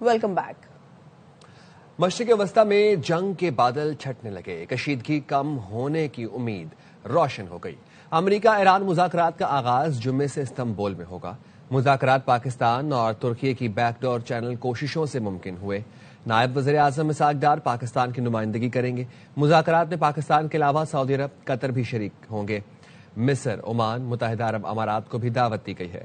Welcome back. مشرق وسطی میں جنگ کے بادل چھٹنے لگے، کشیدگی کم ہونے کی امید روشن ہو گئی۔ امریکہ ایران مذاکرات کا آغاز جمعے سے استنبول میں ہوگا۔ مذاکرات پاکستان اور ترکی کی بیک ڈور چینل کوششوں سے ممکن ہوئے۔ نائب وزیر اعظم اسحاق ڈار پاکستان کی نمائندگی کریں گے۔ مذاکرات میں پاکستان کے علاوہ سعودی عرب، قطر بھی شریک ہوں گے۔ مصر، عمان، متحدہ عرب امارات کو بھی دعوت دی گئی ہے۔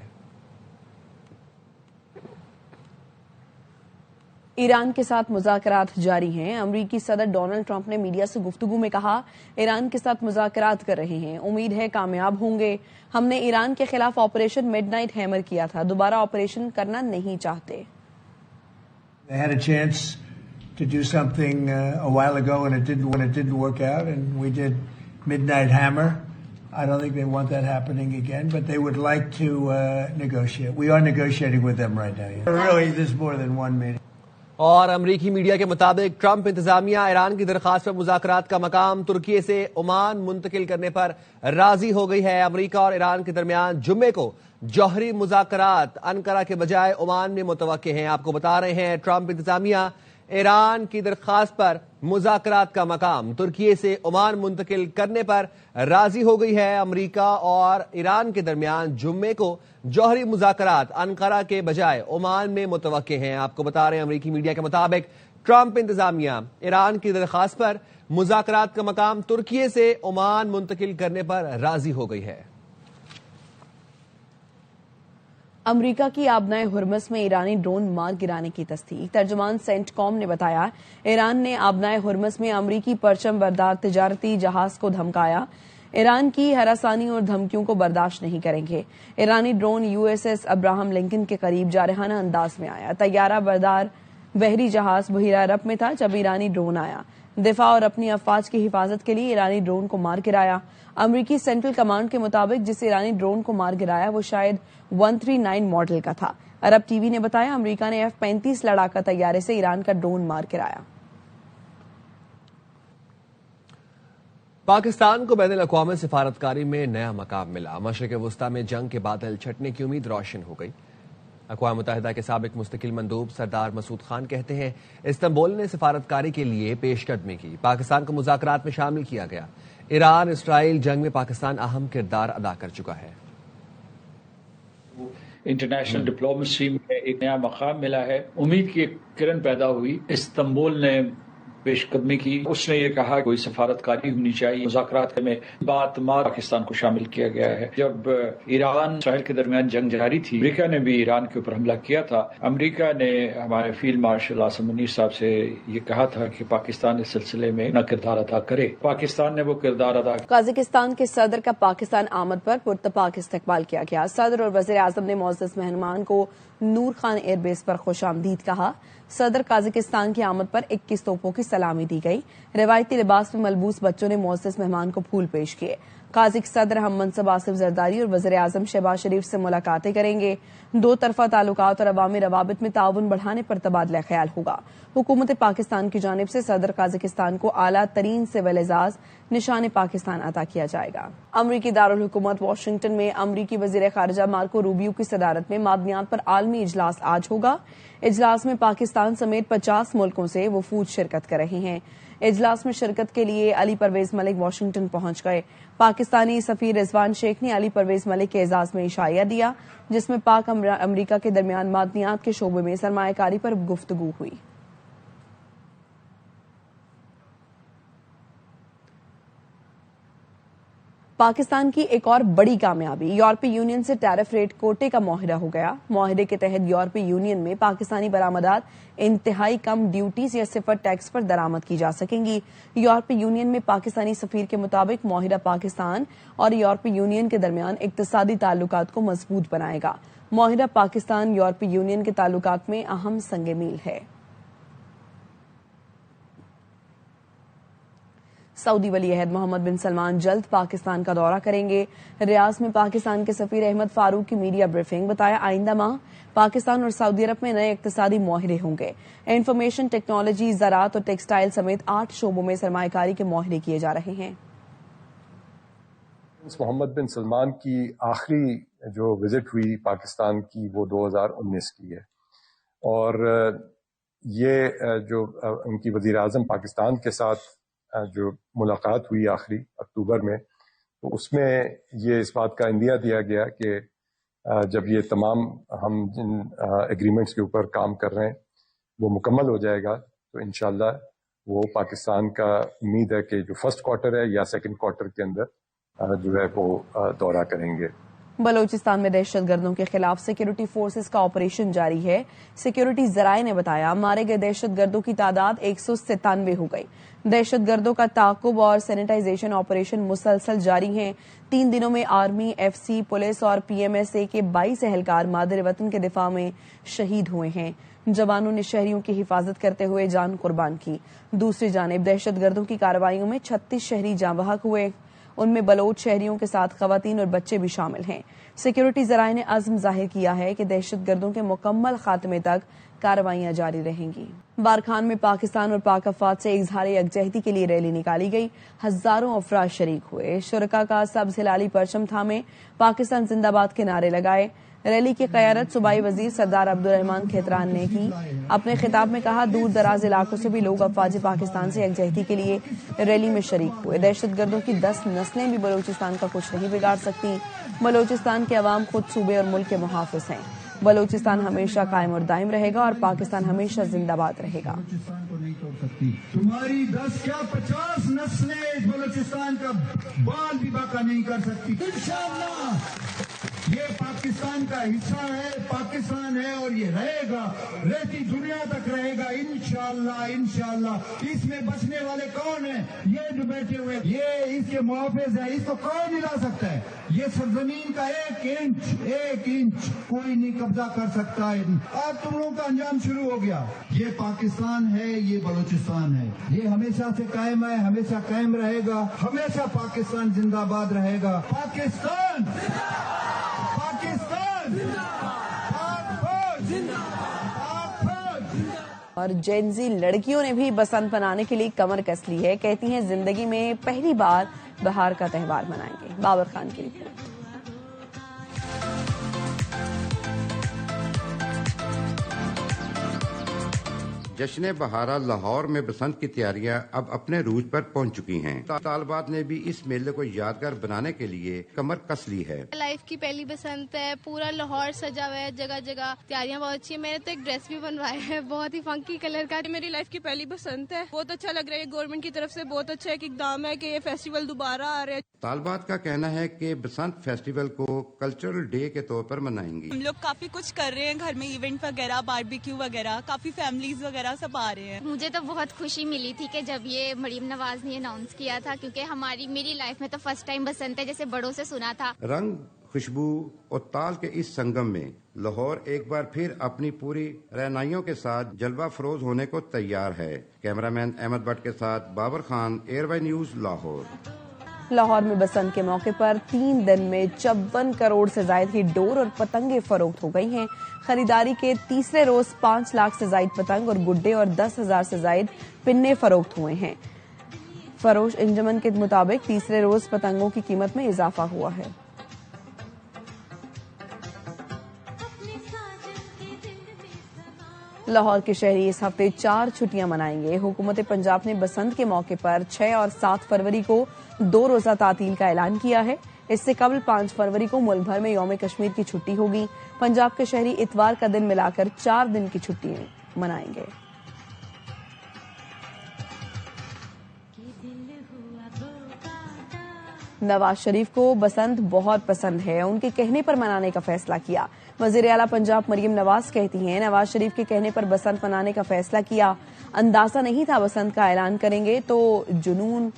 ایران کے ساتھ مذاکرات جاری ہیں۔ امریکی صدر ڈونلڈ ٹرمپ نے میڈیا سے گفتگو میں کہا، ایران کے ساتھ مذاکرات کر رہے ہیں، امید ہے کامیاب ہوں گے۔ ہم نے ایران کے خلاف آپریشن مڈ نائٹ ہیمر کیا تھا، دوبارہ آپریشن کرنا نہیں چاہتے۔ They had a chance to do something a while ago and it didn't work out, and we did Midnight Hammer. I don't think they want that happening again, but they would like to negotiate. We are negotiating with them right now. Yeah. Really, there's more than one meeting. اور امریکی media کے مطابق Trump انتظامیہ ایران کی درخواست پر مذاکرات کا مقام ترکی سے عمان منتقل کرنے پر راضی ہو گئی ہے۔ امریکہ اور ایران کے درمیان جمعے کو جوہری مذاکرات انقرہ کے بجائے عمان میں متوقع ہیں۔ آپ کو بتا رہے ہیں ٹرمپ انتظامیہ ایران کی درخواست پر مذاکرات کا مقام ترکی سے عمان منتقل کرنے پر راضی ہو گئی ہے۔ امریکہ اور ایران کے درمیان جمعے کو جوہری مذاکرات انقرہ کے بجائے عمان میں متوقع ہیں۔ آپ کو بتا رہے ہیں امریکی میڈیا کے مطابق ٹرمپ انتظامیہ ایران کی درخواست پر مذاکرات کا مقام ترکی سے عمان منتقل کرنے پر راضی ہو گئی ہے۔ امریکہ کی آبنائے ہرمز میں ایرانی ڈرون مار گرانے کی تصدیق۔ ترجمان سینٹ کام نے بتایا، ایران نے آبنائے ہرمز میں امریکی پرچم بردار تجارتی جہاز کو دھمکایا۔ ایران کی ہراسانی اور دھمکیوں کو برداشت نہیں کریں گے۔ ایرانی ڈرون USS ابراہم لنکن کے قریب جارحانہ انداز میں آیا۔ طیارہ بردار بحری جہاز بحیرہ عرب میں تھا جب ایرانی ڈرون آیا۔ دفاع اور اپنی افواج کی حفاظت کے لیے ایرانی ڈرون کو مار گرایا۔ امریکی سینٹرل کمانڈ کے مطابق جس ایرانی ڈرون کو مار گرایا وہ شاید 139 ماڈل کا تھا۔ عرب ٹی وی نے بتایا امریکہ نے F-35 لڑاکا طیارے سے ایران کا ڈرون مار گرایا۔ پاکستان کو بین الاقوامی سفارتکاری میں نیا مقام ملا۔ مشرق وسطی میں جنگ کے بادل چھٹنے کی امید روشن ہو گئی۔ اقوام متحدہ کے سابق مستقل مندوب سردار مسعود خان کہتے ہیں استنبول نے سفارتکاری کے لیے پیش قدمی کی، پاکستان کو مذاکرات میں شامل کیا گیا۔ ایران اسرائیل جنگ میں پاکستان اہم کردار ادا کر چکا ہے۔ انٹرنیشنل ڈپلومیسی میں ایک نیا مقام ملا ہے، امید کی ایک کرن پیدا ہوئی۔ استنبول نے پیش قدمی کی، اس نے یہ کہا کوئی سفارتکاری ہونی چاہیے۔ مذاکرات میں پاکستان کو شامل کیا گیا ہے۔ جب ایران اسرائیل کے درمیان جنگ جاری تھی، امریکہ نے بھی ایران کے اوپر حملہ کیا تھا۔ امریکہ نے ہمارے فیلڈ مارشل عاصم منیر صاحب سے یہ کہا تھا کہ پاکستان اس سلسلے میں نہ کردار ادا کرے۔ پاکستان نے وہ کردار ادا کیا۔ قازقستان کے صدر کا پاکستان آمد پر پرتپاک استقبال کیا گیا۔ صدر اور وزیر اعظم نے معزز مہمان کو نور خان ایئر بیس پر خوش آمدید کہا۔ صدر قازقستان کی آمد پر 21 توپوں کی سلامی دی گئی۔ روایتی لباس میں ملبوس بچوں نے معزز مہمان کو پھول پیش کیے۔ قازق صدر ہم منصب آصف زرداری اور وزیر اعظم شہباز شریف سے ملاقاتیں کریں گے۔ دو طرفہ تعلقات اور عوامی روابط میں تعاون بڑھانے پر تبادلہ خیال ہوگا۔ حکومت پاکستان کی جانب سے صدر قازقستان کو اعلیٰ ترین سول اعزاز نشان پاکستان عطا کیا جائے گا۔ امریکی دارالحکومت واشنگٹن میں امریکی وزیر خارجہ مارکو روبیو کی صدارت میں معدنیات پر عالمی اجلاس آج ہوگا۔ اجلاس میں پاکستان سمیت 50 ملکوں سے وفود شرکت کر رہے ہیں۔ اجلاس میں شرکت کے لیے علی پرویز ملک واشنگٹن پہنچ گئے۔ پاکستانی سفیر رضوان شیخ نے علی پرویز ملک کے اعزاز میں عشائیہ دیا، جس میں پاک امریکہ کے درمیان معدنیات کے شعبے میں سرمایہ کاری پر گفتگو ہوئی۔ پاکستان کی ایک اور بڑی کامیابی، یورپی یونین سے ٹیرف ریٹ کوٹے کا معاہدہ ہو گیا۔ معاہدے کے تحت یورپی یونین میں پاکستانی برآمدات انتہائی کم ڈیوٹیز یا صفر ٹیکس پر درآمد کی جا سکیں گی۔ یورپی یونین میں پاکستانی سفیر کے مطابق معاہدہ پاکستان اور یورپی یونین کے درمیان اقتصادی تعلقات کو مضبوط بنائے گا۔ معاہدہ پاکستان یورپی یونین کے تعلقات میں اہم سنگ میل ہے۔ سعودی ولی عہد محمد بن سلمان جلد پاکستان کا دورہ کریں گے۔ ریاض میں پاکستان کے سفیر احمد فاروق کی میڈیا بریفنگ، بتایا آئندہ ماہ پاکستان اور سعودی عرب میں نئے اقتصادی معاہدے ہوں گے۔ انفارمیشن ٹیکنالوجی، زراعت اور ٹیکسٹائل سمیت 8 شعبوں میں سرمایہ کاری کے معاہدے کیے جا رہے ہیں۔ محمد بن سلمان کی آخری جو وزٹ ہوئی پاکستان کی وہ 2019 کی ہے، اور یہ جو ان کی وزیر اعظم پاکستان کے ساتھ جو ملاقات ہوئی آخری اکتوبر میں، تو اس میں یہ اس بات کا عندیہ دیا گیا کہ جب یہ تمام ہم جن ایگریمنٹس کے اوپر کام کر رہے ہیں وہ مکمل ہو جائے گا تو انشاءاللہ وہ پاکستان کا امید ہے کہ جو فرسٹ کوارٹر ہے یا سیکنڈ کوارٹر کے اندر جو ہے وہ دورہ کریں گے۔ بلوچستان میں دہشت گردوں کے خلاف سیکیورٹی فورسز کا آپریشن جاری ہے۔ سیکیورٹی ذرائع نے بتایا مارے گئے دہشت گردوں کی تعداد 197 ہو گئی۔ دہشت گردوں کا تعاقب اور سینیٹائزیشن آپریشن مسلسل جاری ہیں۔ 3 دنوں میں آرمی، ایف سی، پولیس اور پی ایم ایس اے کے 22 اہلکار مادر وطن کے دفاع میں شہید ہوئے ہیں۔ جوانوں نے شہریوں کی حفاظت کرتے ہوئے جان قربان کی۔ دوسری جانب دہشت گردوں کی کارروائیوں میں 36 شہری جاں بحق ہوئے، ان میں بلوچ شہریوں کے ساتھ خواتین اور بچے بھی شامل ہیں۔ سیکیورٹی ذرائع نے عزم ظاہر کیا ہے کہ دہشت گردوں کے مکمل خاتمے تک کارروائیاں جاری رہیں گی۔ بارکھان میں پاکستان اور پاک افواج سے اظہار یکجہتی کے لیے ریلی نکالی گئی، ہزاروں افراد شریک ہوئے، شرکاء کا سبز ہلالی پرچم تھامے، پاکستان زندہ باد کے نعرے لگائے۔ ریلی کی قیادت صوبائی وزیر سردار عبدالرحمان کھیتران نے کی۔ اپنے خطاب میں کہا دور دراز علاقوں سے بھی لوگ افواج پاکستان سے یکجہتی کے لیے ریلی میں شریک ہوئے۔ دہشت گردوں کی 10 نسلیں بھی بلوچستان کا کچھ نہیں بگاڑ سکتی۔ بلوچستان کے عوام خود صوبے اور ملک کے محافظ ہیں۔ بلوچستان ہمیشہ قائم اور دائم رہے گا اور پاکستان ہمیشہ زندہ باد رہے گا۔ تمہاری 10 کیا 50 نسلیں بلوچستان کا بال بھی باقی نہیں کر سکتی۔ انشاءاللہ یہ پاکستان کا حصہ ہے، پاکستان ہے اور یہ رہے گا، رہتی دنیا تک رہے گا انشاءاللہ انشاءاللہ۔ اس میں بچنے والے کون ہیں؟ یہ جو بیٹھے ہوئے، یہ اس کے محافظ ہیں، اس کو کون ہلا سکتا ہے؟ یہ سرزمین کا ایک انچ کوئی نہیں قبضہ کر سکتا ہے۔ اب تم لوگوں کا انجام شروع ہو گیا۔ یہ پاکستان ہے، یہ بلوچستان ہے، یہ ہمیشہ سے قائم ہے، ہمیشہ قائم رہے گا، ہمیشہ پاکستان زندہ باد رہے گا۔ پاکستان اور جینزی لڑکیوں نے بھی بسنت منانے کے لیے کمر کس لی ہے، کہتی ہیں زندگی میں پہلی بار بہار کا تہوار منائیں گے۔ بابر خان کی رپورٹ۔ جشن بہارہ لاہور میں بسنت کی تیاریاں اب اپنے عروج پر پہنچ چکی ہیں۔ طالبات نے بھی اس میلے کو یادگار بنانے کے لیے کمر کس لی ہے۔ لائف کی پہلی بسنت ہے، پورا لاہور سجا ہوا ہے، جگہ جگہ تیاریاں بہت اچھی ہیں۔ میں نے تو ایک ڈریس بھی بنوایا ہے بہت ہی فنکی کلر کا۔ میری لائف کی پہلی بسنت ہے، بہت اچھا لگ رہا ہے۔ گورنمنٹ کی طرف سے بہت اچھا ایک اقدام ہے کہ یہ فیسٹیول دوبارہ آ رہے ہیں۔ طالبات کا کہنا ہے کہ بسنت فیسٹیول کو کلچرل ڈے کے طور پر منائیں گی۔ ہم لوگ کافی کچھ کر رہے ہیں گھر میں، ایونٹ وغیرہ، باربیکیو وغیرہ، کافی فیملیز وغیرہ سب آ رہے ہیں۔ مجھے تو بہت خوشی ملی تھی کہ جب یہ مریم نواز نے اناؤنس کیا تھا، کیونکہ میری لائف میں تو فرسٹ ٹائم بسنت ہے، جیسے بڑوں سے سنا تھا۔ رنگ، خوشبو اور تال کے اس سنگم میں لاہور ایک بار پھر اپنی پوری رہنائیوں کے ساتھ جلوہ فروز ہونے کو تیار ہے۔ کیمرہ مین احمد بٹ کے ساتھ Babar Khan, ARY news, Lahore. Lahore میں بسنت کے موقع پر 3 دن میں 54 کروڑ سے زائد کی ڈور اور پتنگیں فروخت ہو گئی ہیں۔ خریداری کے تیسرے روز 5 لاکھ سے زائد پتنگ اور گڈے اور 10,000 سے زائد پنے فروخت ہوئے ہیں۔ فروش انجمن کے مطابق تیسرے روز پتنگوں کی قیمت میں اضافہ ہوا ہے۔ لاہور کے شہری اس ہفتے 4 چھٹیاں منائیں گے۔ حکومت پنجاب نے بسنت کے موقع پر 6 اور 7 فروری کو 2 روزہ تعطیل کا اعلان کیا ہے۔ اس سے قبل 5 فروری کو ملک بھر میں یوم کشمیر کی چھٹی ہوگی۔ پنجاب کے شہری اتوار کا دن ملا کر 4 دن کی چھٹی منائیں گے۔ نواز شریف کو بسنت بہت پسند ہے، ان کے کہنے پر منانے کا فیصلہ کیا۔ وزیر اعلیٰ پنجاب مریم نواز کہتی ہیں نواز شریف کے کہنے پر بسنت منانے کا فیصلہ کیا، اندازہ نہیں تھا بسنت کا اعلان کریں گے تو جنون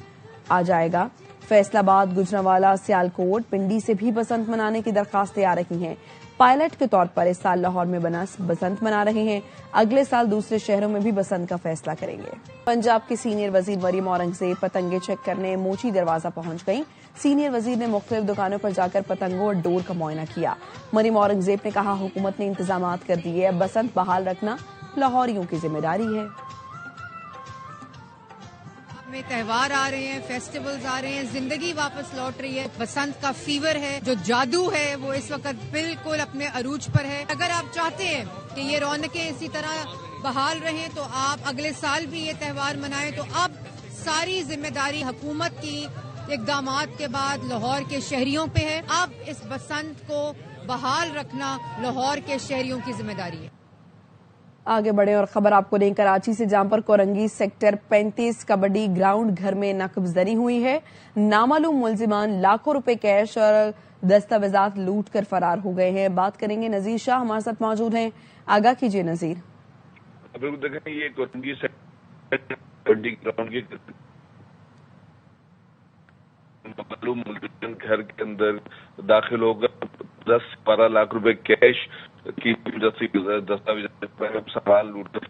آ جائے گا۔ فیصل آباد، گجرانوالہ، سیالکوٹ، پنڈی سے بھی بسنت منانے کی درخواستیں آ رہی ہیں۔ پائلٹ کے طور پر اس سال لاہور میں بسنت منا رہے ہیں، اگلے سال دوسرے شہروں میں بھی بسنت کا فیصلہ کریں گے۔ پنجاب کی سینئر وزیر مریم اورنگزیب پتنگیں چیک کرنے موچی دروازہ پہنچ گئیں۔ سینئر وزیر نے مختلف دکانوں پر جا کر پتنگوں اور ڈور کا معائنہ کیا۔ مریم اورنگزیب نے کہا حکومت نے انتظامات کر دیے، اب بسنت بحال رکھنا لاہوریوں کی ذمہ داری ہے۔ میں تہوار آ رہے ہیں، فیسٹیولز آ رہے ہیں، زندگی واپس لوٹ رہی ہے۔ بسنت کا فیور ہے، جو جادو ہے وہ اس وقت بالکل اپنے عروج پر ہے۔ اگر آپ چاہتے ہیں کہ یہ رونقیں اسی طرح بحال رہیں تو آپ اگلے سال بھی یہ تہوار منائیں. تو اب ساری ذمہ داری حکومت کی اقدامات کے بعد لاہور کے شہریوں پہ ہے. اب اس بسنت کو بحال رکھنا لاہور کے شہریوں کی ذمہ داری ہے. آگے بڑھیں اور خبر آپ کو دیں کراچی سے، جہاں پر کورنگی سیکٹر 35 کبڈی گراؤنڈ گھر میں نقب زنی ہوئی ہے. نامعلوم ملزمان لاکھوں روپے کیش اور دستاویزات لوٹ کر فرار ہو گئے ہیں. بات کریں گے نذیر شاہ ہمارے ساتھ موجود ہیں. آگاہ کیجیے نذیر. دیکھیں یہ کورنگی سیکٹر کبڈی گراؤنڈ کے معلوم ملزمان گھر کے اندر داخل ہو کر 10-12 لاکھ روپے کیش کی دستاویز سامان لوٹ کر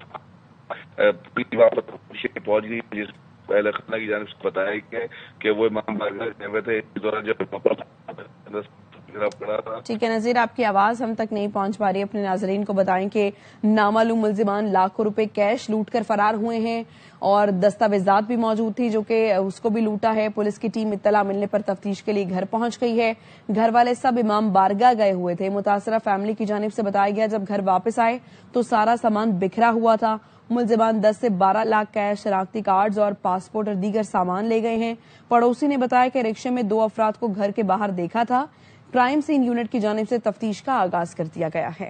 پہنچ گئی، جس پہلے خانہ کی جانب سے بتایا گیا کہ وہ امام بارگاہ گئے ہوئے تھے. اس دوران جب ٹھیک ہے نذیر، آپ کی آواز ہم تک نہیں پہنچ پا رہی. اپنے ناظرین کو بتائیں کہ نامعلوم ملزمان لاکھوں روپے کیش لوٹ کر فرار ہوئے ہیں اور دستاویزات بھی موجود تھی جو کہ اس کو بھی لوٹا ہے. پولیس کی ٹیم اطلاع ملنے پر تفتیش کے لیے گھر پہنچ گئی ہے. گھر والے سب امام بارگاہ گئے ہوئے تھے. متاثرہ فیملی کی جانب سے بتایا گیا جب گھر واپس آئے تو سارا سامان بکھرا ہوا تھا. ملزمان 10 سے 12 لاکھ کیش، شناختی کارڈز اور پاسپورٹ اور دیگر سامان لے گئے ہیں. پڑوسی نے بتایا کہ رکشے میں 2 افراد کو گھر کے باہر دیکھا تھا. کرائم سین یونٹ کی جانب سے تفتیش کا آغاز کر دیا گیا ہے.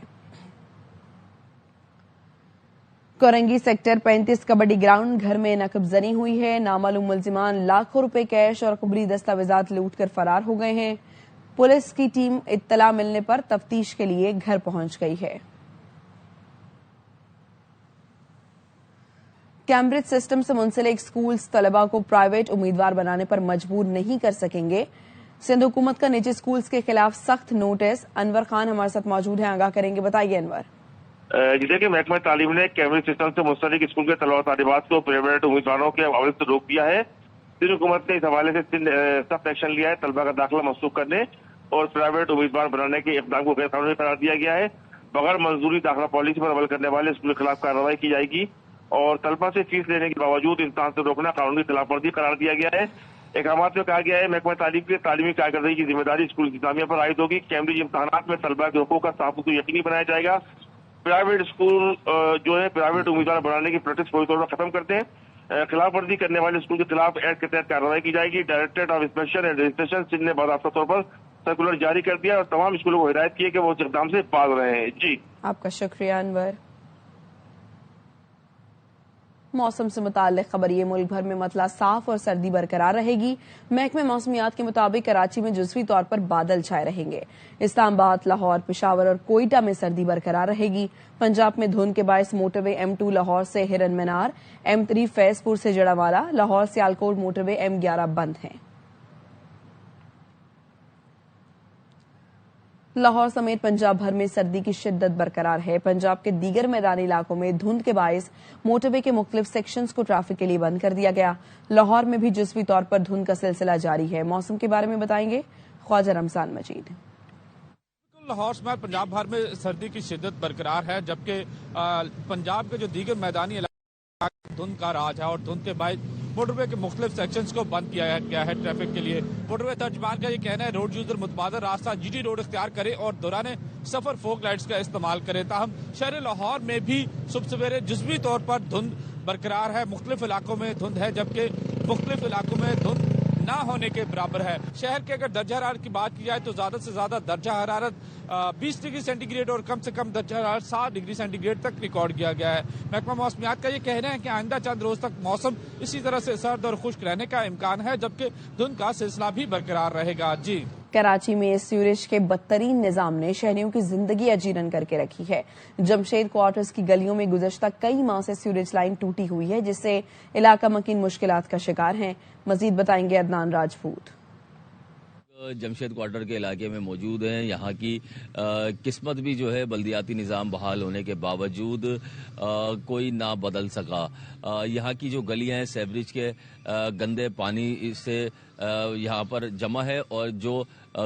کورنگی سیکٹر 35 کبڈی گراؤنڈ گھر میں نقب زنی ہوئی ہے. نامعلوم ملزمان لاکھوں روپے کیش اور قبری دستاویزات لوٹ کر فرار ہو گئے ہیں. پولیس کی ٹیم اطلاع ملنے پر تفتیش کے لیے گھر پہنچ گئی ہے. کیمبرج سسٹم سے منسلک سکولز طلباء کو پرائیویٹ امیدوار بنانے پر مجبور نہیں کر سکیں گے. سندھ حکومت کا نجی سکولز کے خلاف سخت نوٹس. انور خان ہمارے ساتھ موجود ہیں، آگاہ کریں گے. بتائیے انور. جیسے کہ محکمہ تعلیم نے کیمبرج سسٹم سے منسلک اسکول کے طلباء طالبات کو پرائیویٹ امیدواروں کے حوالے سے روک دیا ہے. سندھ حکومت نے اس حوالے سے سخت ایکشن لیا ہے. طلباء کا داخلہ منسوخ کرنے اور پرائیویٹ امیدوار بنانے کے اقدام کو غیر قانونی قرار دیا گیا ہے. بغیر منظوری داخلہ پالیسی پر عمل کرنے والے اسکول کے خلاف کارروائی کی جائے گی اور طلباء سے فیس لینے کے باوجود امتحان سے روکنا قانونی خلاف ورزی قرار دیا گیا ہے. احکامات میں کہا گیا ہے محکمہ تعلیم کی تعلیمی کارکردگی کی ذمہ داری اسکول انتظامیہ پر عائد ہوگی. کیمبرج امتحانات میں طلباء کے حقوق کا تحفظ یقینی بنایا جائے گا. پرائیویٹ اسکول جو ہے پرائیویٹ امیدوار بنانے کی پریکٹس فوری طور پر ختم کرتے ہیں. خلاف ورزی کرنے والے اسکول کے خلاف ایکٹ کے تحت کارروائی کی جائے گی. Directorate of inspection and registration Sindh نے باضابطہ طور پر سرکولر جاری کر دیا اور تمام اسکولوں کو ہدایت کی ہے کہ وہ اس اقدام سے باز رہے ہیں. جی آپ کا شکریہ انور. موسم سے متعلق خبر یہ، ملک بھر میں مطلع صاف اور سردی برقرار رہے گی. محکمہ موسمیات کے مطابق کراچی میں جزوی طور پر بادل چھائے رہیں گے. اسلام آباد، لاہور، پشاور اور کوئٹہ میں سردی برقرار رہے گی. پنجاب میں دھند کے باعث موٹر وے M2 لاہور سے ہرن مینار، M3 فیض پور سے جڑاوالا، لاہور سیالکوٹ موٹر وے M11 بند ہیں. لاہور سمیت پنجاب بھر میں سردی کی شدت برقرار ہے. پنجاب کے دیگر میدانی علاقوں میں دھند کے باعث موٹر وے کے مختلف سیکشنز کو ٹریفک کے لیے بند کر دیا گیا. لاہور میں بھی جزوی طور پر دھند کا سلسلہ جاری ہے. موسم کے بارے میں بتائیں گے خواجہ رمضان مجید. لاہور سمیت پنجاب بھر میں سردی کی شدت برقرار ہے، جبکہ پنجاب کے جو دیگر میدانی علاقے دھند کا راج ہے اور دھند کے باعث موٹر وے کے مختلف سیکشنز کو بند کیا گیا ہے ٹریفک کے لیے. موٹر وے ترجمان کا یہ کہنا ہے روڈ یوزر متبادل راستہ GT روڈ اختیار کرے اور دوران سفر فوگ لائٹس کا استعمال کرے. تاہم شہر لاہور میں بھی صبح سویرے جزوی طور پر دھند برقرار ہے. مختلف علاقوں میں دھند ہے جبکہ مختلف علاقوں میں دھند نہ ہونے کے برابر ہے. شہر کے اگر درجہ حرارت کی بات کی جائے تو زیادہ سے زیادہ درجہ حرارت 20 ڈگری سینٹی گریڈ اور کم سے کم درجہ حرارت 7 ڈگری سینٹی گریڈ تک ریکارڈ کیا گیا ہے. محکمہ موسمیات کا یہ کہنا ہے کہ آئندہ چند روز تک موسم اسی طرح سے سرد اور خشک رہنے کا امکان ہے، جبکہ دھند کا سلسلہ بھی برقرار رہے گا. جی کراچی میں سیوریج کے بدترین نظام نے شہریوں کی زندگی اجیرن کر کے رکھی ہے. جمشید کوارٹرز کی گلیوں میں گزشتہ کئی ماہ سے سیوریج لائن ٹوٹی ہوئی ہے، جس سے علاقہ مکین مشکلات کا شکار ہیں. مزید بتائیں گے عدنان راجپوت. جمشید کوارٹر کے علاقے میں موجود ہیں. یہاں کی قسمت بھی جو ہے بلدیاتی نظام بحال ہونے کے باوجود کوئی نہ بدل سکا. یہاں کی جو گلیاں ہیں سیوریج کے گندے پانی سے یہاں پر جمع ہے اور جو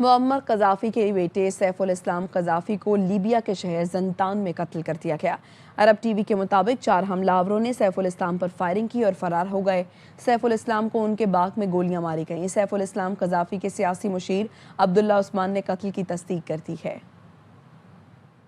معمر قذافی کے بیٹے سیف الاسلام قذافی کو لیبیا کے شہر زنتان میں قتل کر دیا گیا۔ عرب ٹی وی کے مطابق 4 حملہ آوروں نے سیف الاسلام پر فائرنگ کی اور فرار ہو گئے۔ سیف الاسلام کو ان کے باغ میں گولیاں ماری گئیں۔ سیف الاسلام قذافی کے سیاسی مشیر عبداللہ عثمان نے قتل کی تصدیق کر دی ہے۔